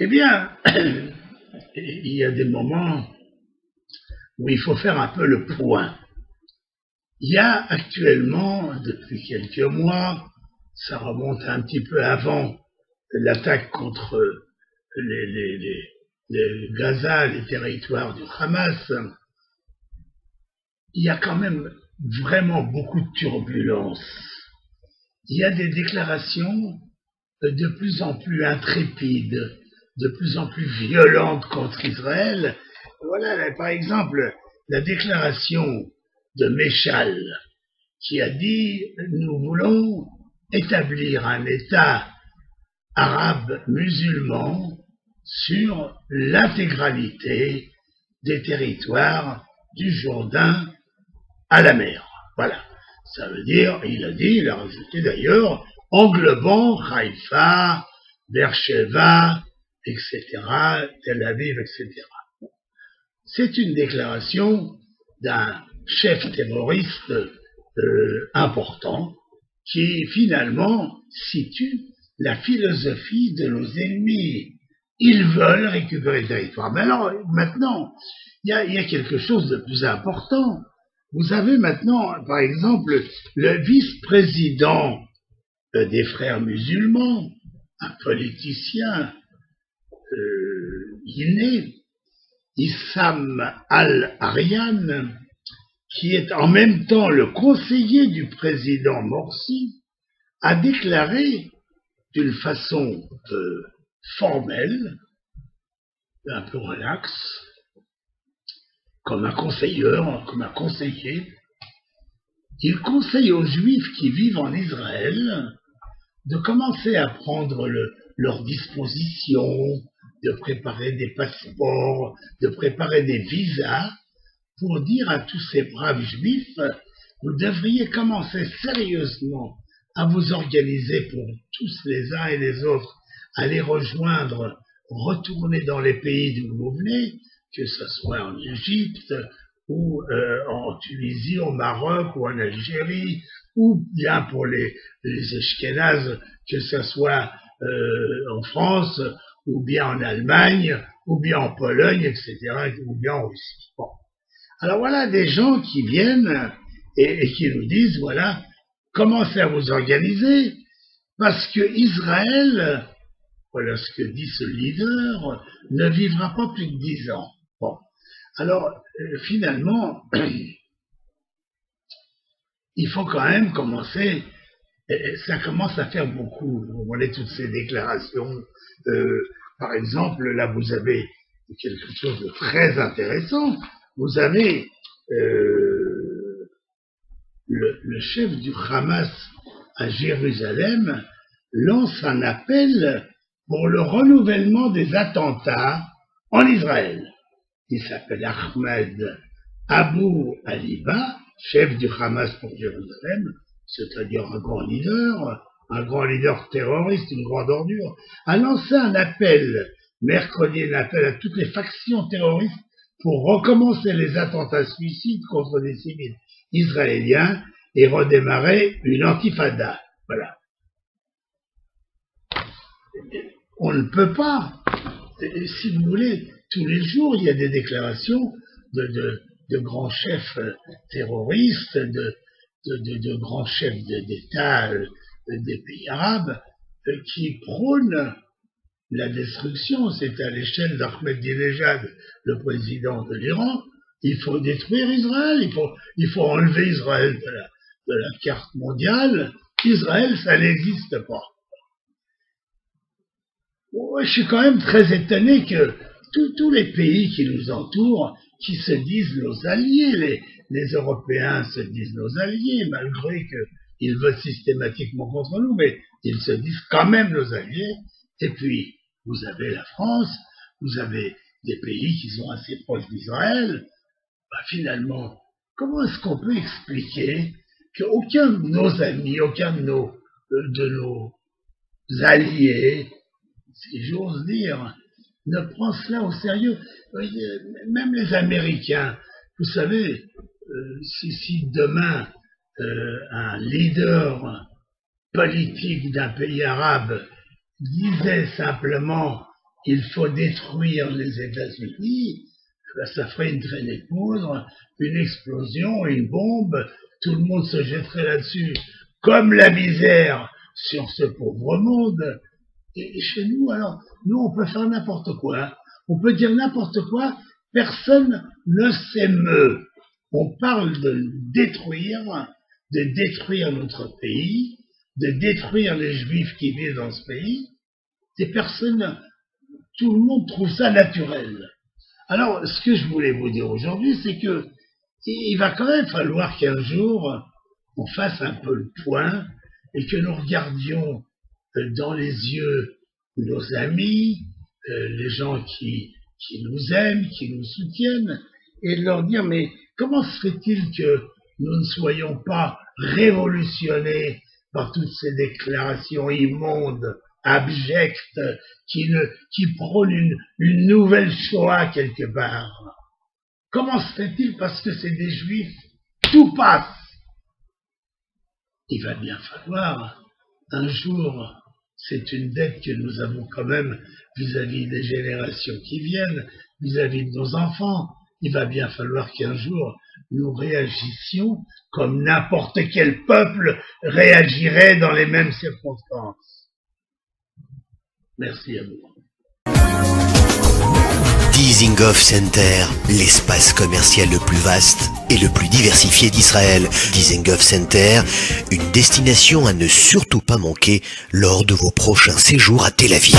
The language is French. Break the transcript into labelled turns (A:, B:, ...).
A: Eh bien, il y a des moments où il faut faire un peu le point. Il y a actuellement, depuis quelques mois, ça remonte un petit peu avant l'attaque contre les Gaza, les territoires du Hamas, il y a quand même vraiment beaucoup de turbulences. Il y a des déclarations de plus en plus intrépides, de plus en plus violentes contre Israël. Voilà, par exemple, la déclaration de Méchal, qui a dit « Nous voulons établir un État arabe musulman sur l'intégralité des territoires du Jourdain à la mer. » Voilà. Ça veut dire, il a rajouté d'ailleurs, englobant Haïfa, Beersheva, etc., Tel Aviv, etc. C'est une déclaration d'un chef terroriste important qui finalement situe la philosophie de nos ennemis. Ils veulent récupérer le territoire. Mais alors, maintenant, il y a quelque chose de plus important. Vous avez maintenant, par exemple, le vice-président des frères musulmans, un politicien guinéen, Issam Al-Arian, qui est en même temps le conseiller du président Morsi, a déclaré d'une façon formelle, un peu relaxe, comme un conseiller, il conseille aux Juifs qui vivent en Israël de commencer à prendre leurs dispositions, de préparer des passeports, de préparer des visas, pour dire à tous ces braves Juifs, vous devriez commencer sérieusement à vous organiser pour tous les uns et les autres, à les rejoindre, retourner dans les pays d'où vous venez, que ce soit en Égypte, ou en Tunisie, au Maroc, ou en Algérie, ou bien pour les Ashkénazes, que ce soit en France, ou bien en Allemagne, ou bien en Pologne, etc., ou bien en Russie. Bon. Alors voilà des gens qui viennent et qui nous disent, voilà, commencez à vous organiser, parce que Israël, voilà ce que dit ce leader, ne vivra pas plus de 10 ans. Bon. Alors, finalement, il faut quand même commencer, ça commence à faire beaucoup, vous voyez toutes ces déclarations, par exemple, là vous avez quelque chose de très intéressant, vous avez le chef du Hamas à Jérusalem lance un appel pour le renouvellement des attentats en Israël. Il s'appelle Ahmed Abu Aliba, chef du Hamas pour Jérusalem, c'est-à-dire un grand leader terroriste, une grande ordure, a lancé un appel, mercredi, un appel à toutes les factions terroristes pour recommencer les attentats suicides contre des civils israéliens et redémarrer une intifada. Voilà. On ne peut pas, si vous voulez, tous les jours, il y a des déclarations de grands chefs terroristes, de grands chefs d'État des pays arabes qui prônent la destruction. C'est à l'échelle d'Ahmadinejad, le président de l'Iran. Il faut détruire Israël, il faut enlever Israël de la carte mondiale. Israël, ça n'existe pas. Je suis quand même très étonné que tous les pays qui nous entourent, qui se disent nos alliés, les Européens se disent nos alliés, malgré qu'ils votent systématiquement contre nous, mais ils se disent quand même nos alliés. Et puis, vous avez la France, vous avez des pays qui sont assez proches d'Israël. Finalement, comment est-ce qu'on peut expliquer qu'aucun de nos amis, aucun de nos alliés, si j'ose dire, ne prend cela au sérieux? Même les Américains, vous savez, si demain un leader politique d'un pays arabe disait simplement il faut détruire les États-Unis, ça ferait une traînée de poudre, une explosion, une bombe, tout le monde se jetterait là-dessus, comme la misère sur ce pauvre monde. Et chez nous, alors, nous, on peut faire n'importe quoi. On peut dire n'importe quoi, personne ne s'émeut. On parle de détruire notre pays, de détruire les Juifs qui vivent dans ce pays. Et personne, tout le monde trouve ça naturel. Alors, ce que je voulais vous dire aujourd'hui, c'est que il va quand même falloir qu'un jour, on fasse un peu le point et que nous regardions dans les yeux nos amis, les gens qui nous aiment, qui nous soutiennent, et leur dire, mais comment se fait-il que nous ne soyons pas révolutionnés par toutes ces déclarations immondes, abjectes, qui prônent une nouvelle Shoah quelque part? Comment se fait-il? Parce que c'est des Juifs, tout passe. Il va bien falloir, un jour, c'est une dette que nous avons quand même vis-à-vis des générations qui viennent, vis-à-vis de nos enfants. Il va bien falloir qu'un jour, nous réagissions comme n'importe quel peuple réagirait dans les mêmes circonstances. Merci à vous.
B: Dizengoff Center, l'espace commercial le plus vaste et le plus diversifié d'Israël. Dizengoff Center, une destination à ne surtout pas manquer lors de vos prochains séjours à Tel Aviv.